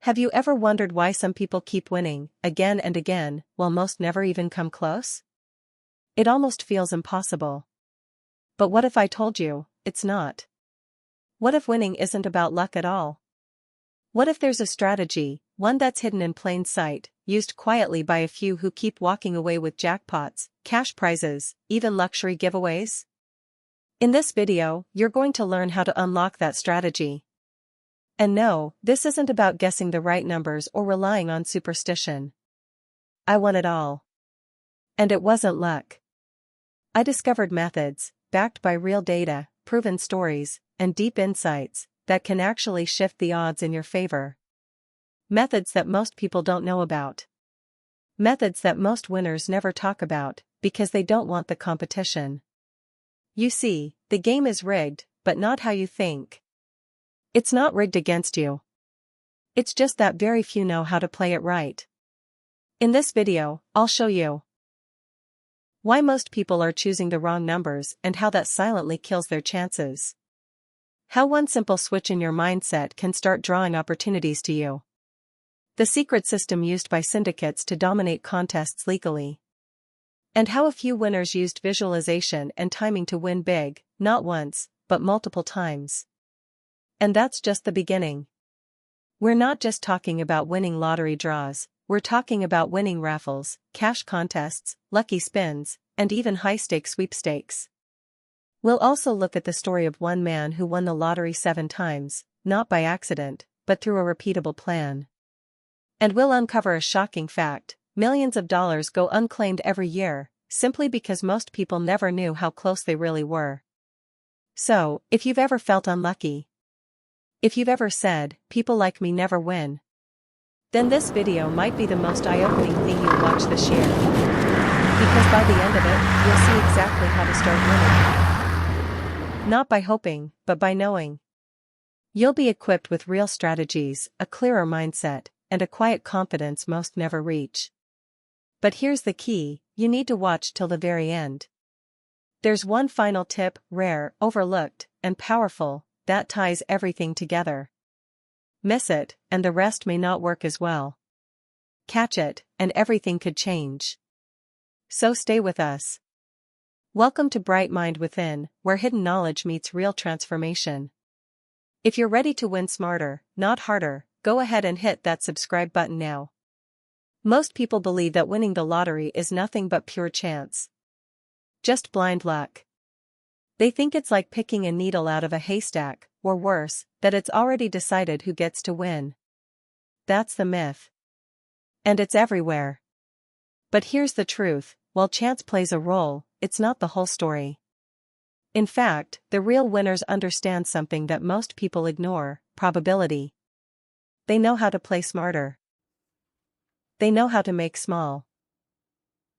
Have you ever wondered why some people keep winning, again and again, while most never even come close? It almost feels impossible. But what if I told you, it's not? What if winning isn't about luck at all? What if there's a strategy, one that's hidden in plain sight, used quietly by a few who keep walking away with jackpots, cash prizes, even luxury giveaways? In this video, you're going to learn how to unlock that strategy. And no, this isn't about guessing the right numbers or relying on superstition. I won it all. And it wasn't luck. I discovered methods, backed by real data, proven stories, and deep insights, that can actually shift the odds in your favor. Methods that most people don't know about. Methods that most winners never talk about, because they don't want the competition. You see, the game is rigged, but not how you think. It's not rigged against you. It's just that very few know how to play it right. In this video, I'll show you why most people are choosing the wrong numbers and how that silently kills their chances. How one simple switch in your mindset can start drawing opportunities to you. The secret system used by syndicates to dominate contests legally. And how a few winners used visualization and timing to win big, not once, but multiple times. And that's just the beginning. We're not just talking about winning lottery draws, we're talking about winning raffles, cash contests, lucky spins, and even high-stakes sweepstakes. We'll also look at the story of one man who won the lottery 7 times, not by accident, but through a repeatable plan. And we'll uncover a shocking fact: millions of dollars go unclaimed every year, simply because most people never knew how close they really were. So, if you've ever felt unlucky, if you've ever said, "People like me never win," then this video might be the most eye-opening thing you'll watch this year. Because by the end of it, you'll see exactly how to start winning. Not by hoping, but by knowing. You'll be equipped with real strategies, a clearer mindset, and a quiet confidence most never reach. But here's the key: you need to watch till the very end. There's one final tip, rare, overlooked, and powerful, that ties everything together. Miss it, and the rest may not work as well. Catch it, and everything could change. So stay with us. Welcome to Bright Mind Within, where hidden knowledge meets real transformation. If you're ready to win smarter, not harder, go ahead and hit that subscribe button now. Most people believe that winning the lottery is nothing but pure chance. Just blind luck. They think it's like picking a needle out of a haystack, or worse, that it's already decided who gets to win. That's the myth. And it's everywhere. But here's the truth: while chance plays a role, it's not the whole story. In fact, the real winners understand something that most people ignore: probability. They know how to play smarter. They know how to make small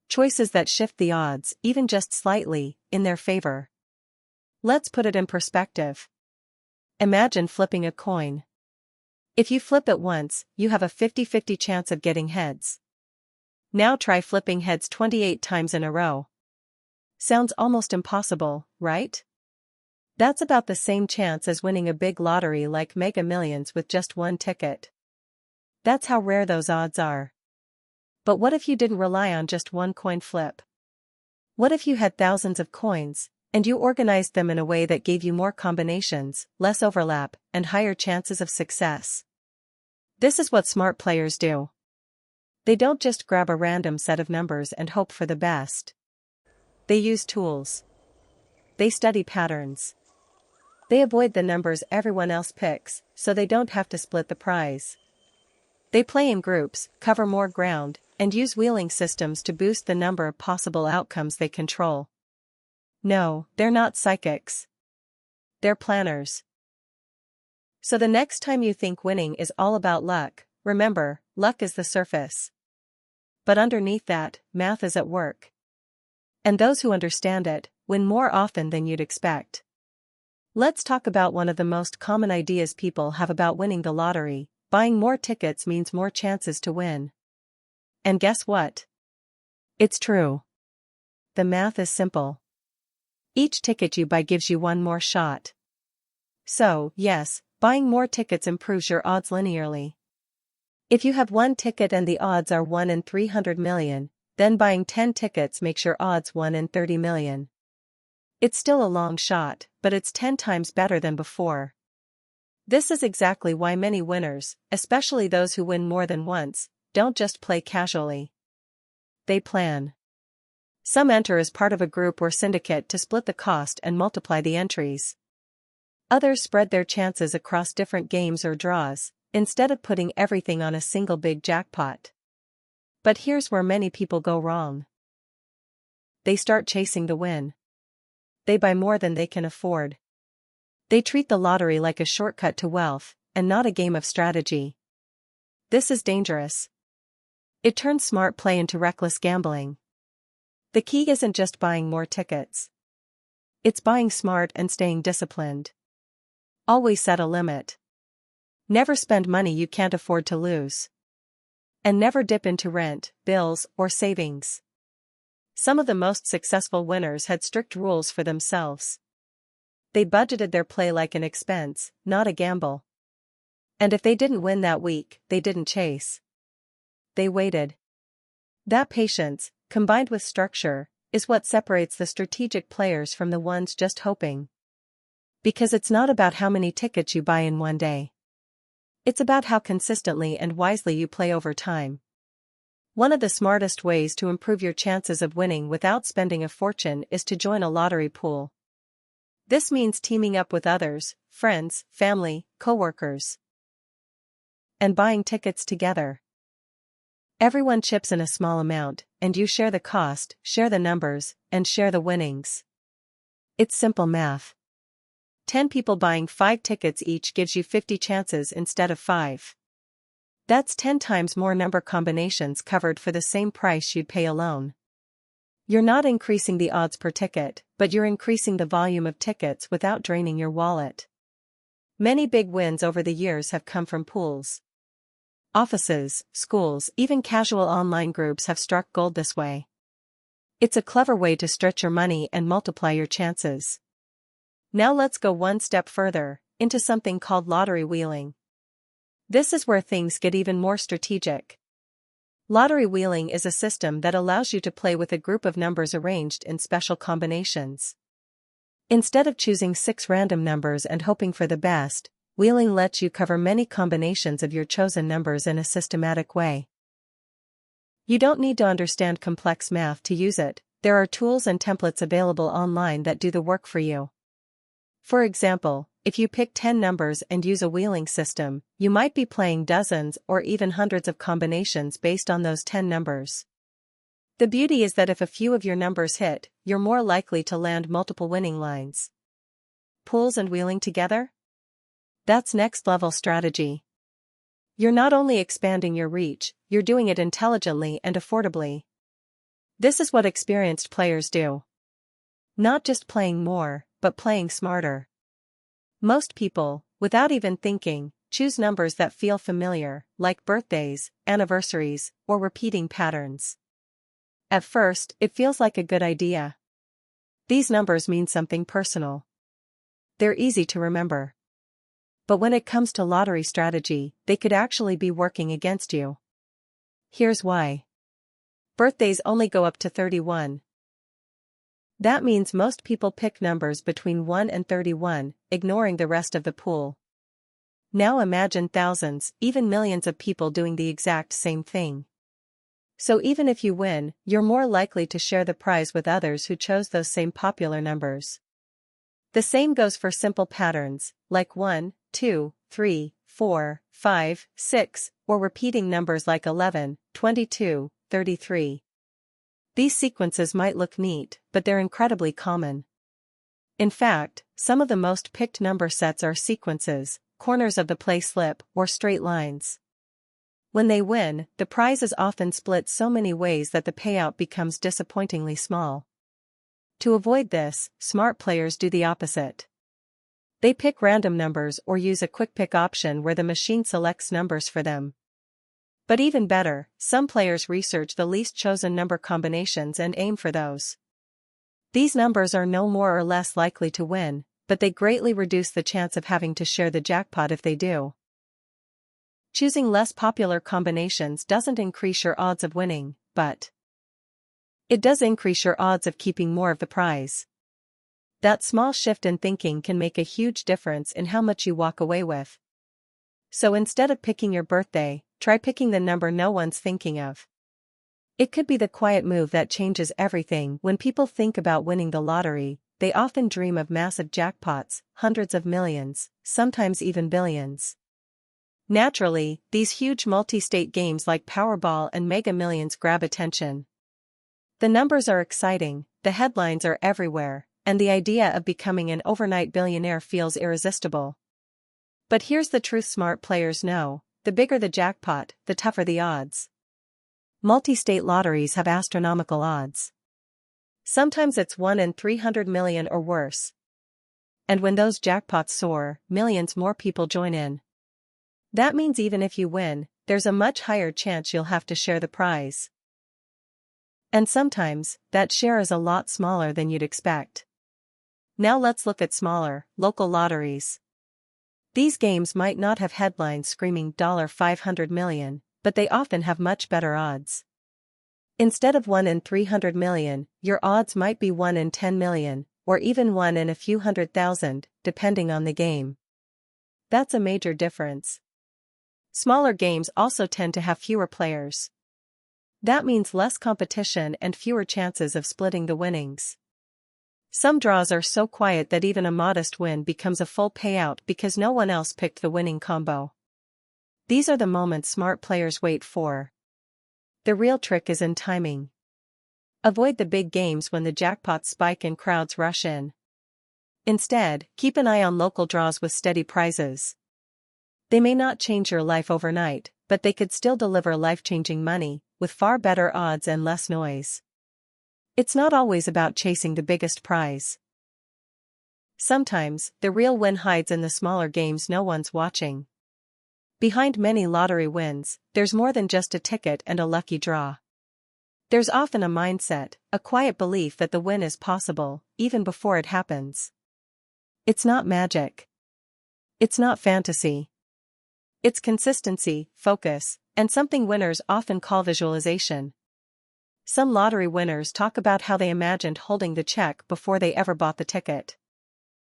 choices that shift the odds, even just slightly, in their favor. Let's put it in perspective. Imagine flipping a coin. If you flip it once, you have a 50-50 chance of getting heads. Now try flipping heads 28 times in a row. Sounds almost impossible, right? That's about the same chance as winning a big lottery like Mega Millions with just one ticket. That's how rare those odds are. But what if you didn't rely on just one coin flip? What if you had thousands of coins, and you organized them in a way that gave you more combinations, less overlap, and higher chances of success? This is what smart players do. They don't just grab a random set of numbers and hope for the best. They use tools. They study patterns. They avoid the numbers everyone else picks, so they don't have to split the prize. They play in groups, cover more ground, and use wheeling systems to boost the number of possible outcomes they control. No, they're not psychics. They're planners. So the next time you think winning is all about luck, remember, luck is the surface. But underneath that, math is at work. And those who understand it, win more often than you'd expect. Let's talk about one of the most common ideas people have about winning the lottery: buying more tickets means more chances to win. And guess what? It's true. The math is simple. Each ticket you buy gives you one more shot. So, yes, buying more tickets improves your odds linearly. If you have one ticket and the odds are 1 in 300 million, then buying 10 tickets makes your odds 1 in 30 million. It's still a long shot, but it's 10 times better than before. This is exactly why many winners, especially those who win more than once, don't just play casually. They plan. Some enter as part of a group or syndicate to split the cost and multiply the entries. Others spread their chances across different games or draws, instead of putting everything on a single big jackpot. But here's where many people go wrong. They start chasing the win. They buy more than they can afford. They treat the lottery like a shortcut to wealth, and not a game of strategy. This is dangerous. It turns smart play into reckless gambling. The key isn't just buying more tickets. It's buying smart and staying disciplined. Always set a limit. Never spend money you can't afford to lose. And never dip into rent, bills, or savings. Some of the most successful winners had strict rules for themselves. They budgeted their play like an expense, not a gamble. And if they didn't win that week, they didn't chase. They waited. That patience, combined with structure, is what separates the strategic players from the ones just hoping. Because it's not about how many tickets you buy in one day. It's about how consistently and wisely you play over time. One of the smartest ways to improve your chances of winning without spending a fortune is to join a lottery pool. This means teaming up with others, friends, family, coworkers, and buying tickets together. Everyone chips in a small amount, and you share the cost, share the numbers, and share the winnings. It's simple math. 10 people buying 5 tickets each gives you 50 chances instead of 5. That's 10 times more number combinations covered for the same price you'd pay alone. You're not increasing the odds per ticket, but you're increasing the volume of tickets without draining your wallet. Many big wins over the years have come from pools. Offices, schools, even casual online groups have struck gold this way. It's a clever way to stretch your money and multiply your chances. Now let's go one step further, into something called lottery wheeling. This is where things get even more strategic. Lottery wheeling is a system that allows you to play with a group of numbers arranged in special combinations. Instead of choosing 6 random numbers and hoping for the best, wheeling lets you cover many combinations of your chosen numbers in a systematic way. You don't need to understand complex math to use it. There are tools and templates available online that do the work for you. For example, if you pick 10 numbers and use a wheeling system, you might be playing dozens or even hundreds of combinations based on those 10 numbers. The beauty is that if a few of your numbers hit, you're more likely to land multiple winning lines. Pools and wheeling together? That's next-level strategy. You're not only expanding your reach, you're doing it intelligently and affordably. This is what experienced players do. Not just playing more, but playing smarter. Most people, without even thinking, choose numbers that feel familiar, like birthdays, anniversaries, or repeating patterns. At first, it feels like a good idea. These numbers mean something personal. They're easy to remember. But when it comes to lottery strategy, they could actually be working against you. Here's why. Birthdays only go up to 31. That means most people pick numbers between 1 and 31, ignoring the rest of the pool. Now imagine thousands, even millions of people doing the exact same thing. So even if you win, you're more likely to share the prize with others who chose those same popular numbers. The same goes for simple patterns, like 1, 2, 3, 4, 5, 6, or repeating numbers like 11, 22, 33. These sequences might look neat, but they're incredibly common. In fact, some of the most picked number sets are sequences, corners of the play slip, or straight lines. When they win, the prize is often split so many ways that the payout becomes disappointingly small. To avoid this, smart players do the opposite. They pick random numbers or use a quick pick option where the machine selects numbers for them. But even better, some players research the least chosen number combinations and aim for those. These numbers are no more or less likely to win, but they greatly reduce the chance of having to share the jackpot if they do. Choosing less popular combinations doesn't increase your odds of winning, but it does increase your odds of keeping more of the prize. That small shift in thinking can make a huge difference in how much you walk away with. So instead of picking your birthday, try picking the number no one's thinking of. It could be the quiet move that changes everything. When people think about winning the lottery, they often dream of massive jackpots, hundreds of millions, sometimes even billions. Naturally, these huge multi-state games like Powerball and Mega Millions grab attention. The numbers are exciting, the headlines are everywhere, and the idea of becoming an overnight billionaire feels irresistible. But here's the truth: smart players know, the bigger the jackpot, the tougher the odds. Multi-state lotteries have astronomical odds. Sometimes it's 1 in 300 million or worse. And when those jackpots soar, millions more people join in. That means even if you win, there's a much higher chance you'll have to share the prize. And sometimes, that share is a lot smaller than you'd expect. Now let's look at smaller, local lotteries. These games might not have headlines screaming $500 million, but they often have much better odds. Instead of 1 in 300 million, your odds might be 1 in 10 million, or even 1 in a few 100,000, depending on the game. That's a major difference. Smaller games also tend to have fewer players. That means less competition and fewer chances of splitting the winnings. Some draws are so quiet that even a modest win becomes a full payout because no one else picked the winning combo. These are the moments smart players wait for. The real trick is in timing. Avoid the big games when the jackpots spike and crowds rush in. Instead, keep an eye on local draws with steady prizes. They may not change your life overnight, but they could still deliver life-changing money, with far better odds and less noise. It's not always about chasing the biggest prize. Sometimes, the real win hides in the smaller games no one's watching. Behind many lottery wins, there's more than just a ticket and a lucky draw. There's often a mindset, a quiet belief that the win is possible, even before it happens. It's not magic. It's not fantasy. It's consistency, focus, and something winners often call visualization. Some lottery winners talk about how they imagined holding the check before they ever bought the ticket.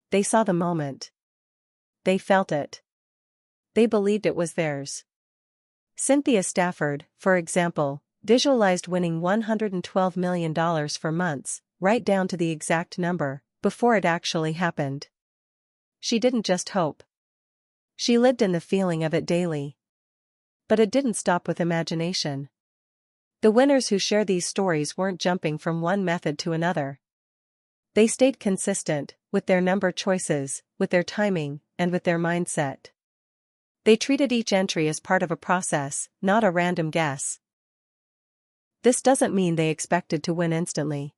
They saw the moment. They felt it. They believed it was theirs. Cynthia Stafford, for example, visualized winning $112 million for months, right down to the exact number, before it actually happened. She didn't just hope. She lived in the feeling of it daily. But it didn't stop with imagination. The winners who share these stories weren't jumping from one method to another. They stayed consistent, with their number choices, with their timing, and with their mindset. They treated each entry as part of a process, not a random guess. This doesn't mean they expected to win instantly.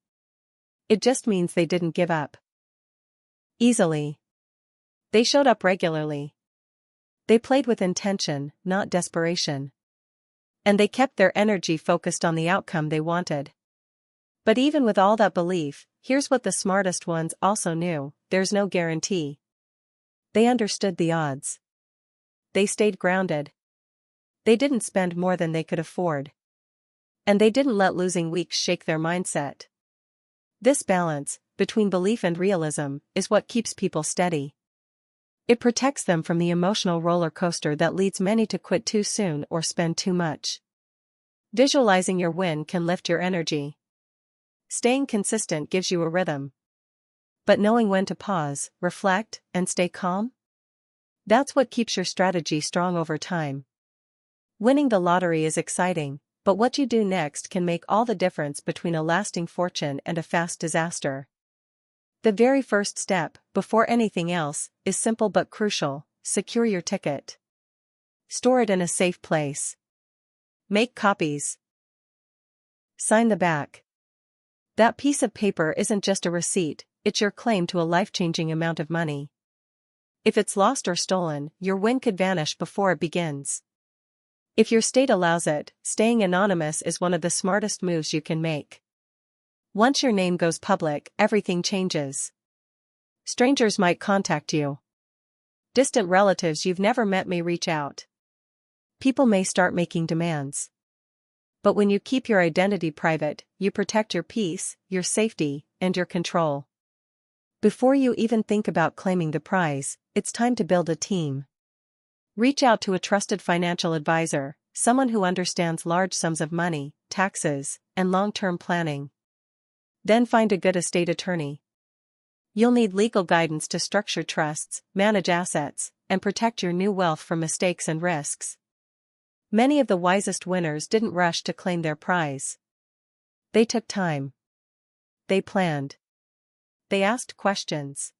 It just means they didn't give up easily. They showed up regularly. They played with intention, not desperation. And they kept their energy focused on the outcome they wanted. But even with all that belief, here's what the smartest ones also knew: there's no guarantee. They understood the odds. They stayed grounded. They didn't spend more than they could afford. And they didn't let losing weeks shake their mindset. This balance, between belief and realism, is what keeps people steady. It protects them from the emotional roller coaster that leads many to quit too soon or spend too much. Visualizing your win can lift your energy. Staying consistent gives you a rhythm. But knowing when to pause, reflect, and stay calm? That's what keeps your strategy strong over time. Winning the lottery is exciting, but what you do next can make all the difference between a lasting fortune and a fast disaster. The very first step, before anything else, is simple but crucial: secure your ticket. Store it in a safe place. Make copies. Sign the back. That piece of paper isn't just a receipt, it's your claim to a life-changing amount of money. If it's lost or stolen, your win could vanish before it begins. If your state allows it, staying anonymous is one of the smartest moves you can make. Once your name goes public, everything changes. Strangers might contact you. Distant relatives you've never met may reach out. People may start making demands. But when you keep your identity private, you protect your peace, your safety, and your control. Before you even think about claiming the prize, it's time to build a team. Reach out to a trusted financial advisor, someone who understands large sums of money, taxes, and long-term planning. Then find a good estate attorney. You'll need legal guidance to structure trusts, manage assets, and protect your new wealth from mistakes and risks. Many of the wisest winners didn't rush to claim their prize. They took time. They planned. They asked questions.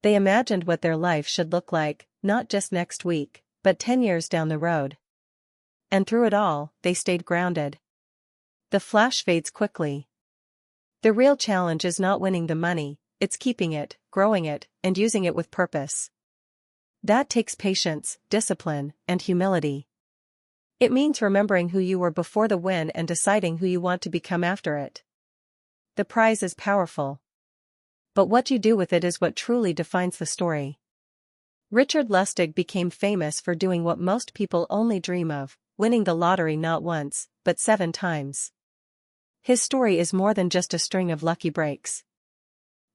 They imagined what their life should look like, not just next week, but 10 years down the road. And through it all, they stayed grounded. The flash fades quickly. The real challenge is not winning the money, it's keeping it, growing it, and using it with purpose. That takes patience, discipline, and humility. It means remembering who you were before the win and deciding who you want to become after it. The prize is powerful. But what you do with it is what truly defines the story. Richard Lustig became famous for doing what most people only dream of, winning the lottery not once, but 7 times. His story is more than just a string of lucky breaks.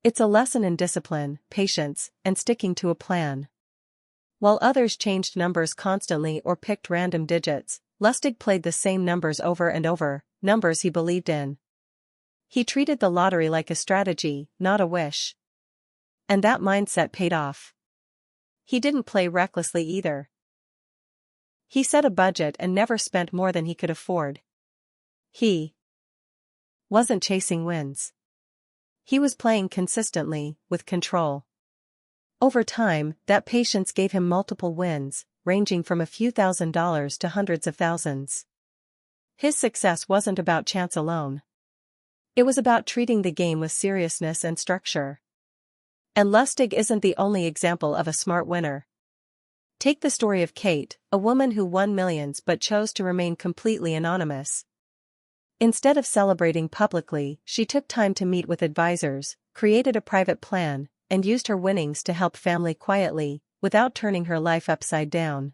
It's a lesson in discipline, patience, and sticking to a plan. While others changed numbers constantly or picked random digits, Lustig played the same numbers over and over, numbers he believed in. He treated the lottery like a strategy, not a wish. And that mindset paid off. He didn't play recklessly either. He set a budget and never spent more than he could afford. He wasn't chasing wins. He was playing consistently, with control. Over time, that patience gave him multiple wins, ranging from a few $1,000s to hundreds of thousands. His success wasn't about chance alone. It was about treating the game with seriousness and structure. And Lustig isn't the only example of a smart winner. Take the story of Kate, a woman who won millions but chose to remain completely anonymous. Instead of celebrating publicly, she took time to meet with advisors, created a private plan, and used her winnings to help family quietly, without turning her life upside down.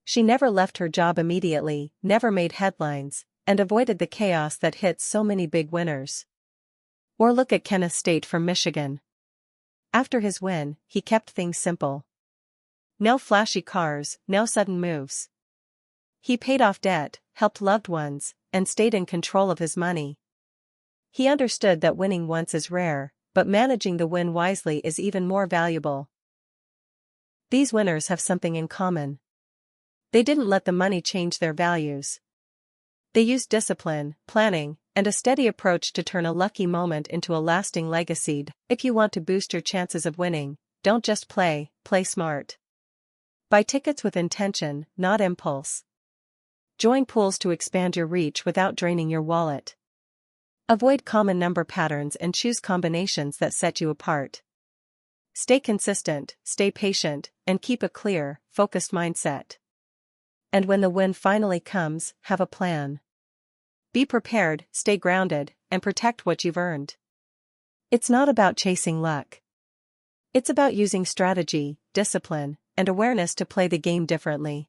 She never left her job immediately, never made headlines, and avoided the chaos that hits so many big winners. Or look at Kenneth State from Michigan. After his win, he kept things simple. No flashy cars, no sudden moves. He paid off debt, helped loved ones, and stayed in control of his money. He understood that winning once is rare, but managing the win wisely is even more valuable. These winners have something in common. They didn't let the money change their values. They used discipline, planning, and a steady approach to turn a lucky moment into a lasting legacy. If you want to boost your chances of winning, don't just play, play smart. Buy tickets with intention, not impulse. Join pools to expand your reach without draining your wallet. Avoid common number patterns and choose combinations that set you apart. Stay consistent, stay patient, and keep a clear, focused mindset. And when the win finally comes, have a plan. Be prepared, stay grounded, and protect what you've earned. It's not about chasing luck. It's about using strategy, discipline, and awareness to play the game differently.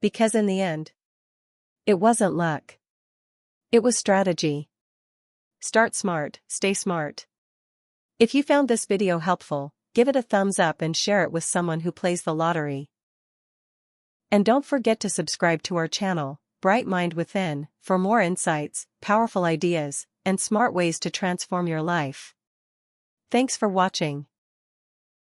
Because in the end, it wasn't luck. It was strategy. Start smart, stay smart. If you found this video helpful, give it a thumbs up and share it with someone who plays the lottery. And don't forget to subscribe to our channel, Bright Mind Within, for more insights, powerful ideas, and smart ways to transform your life. Thanks for watching.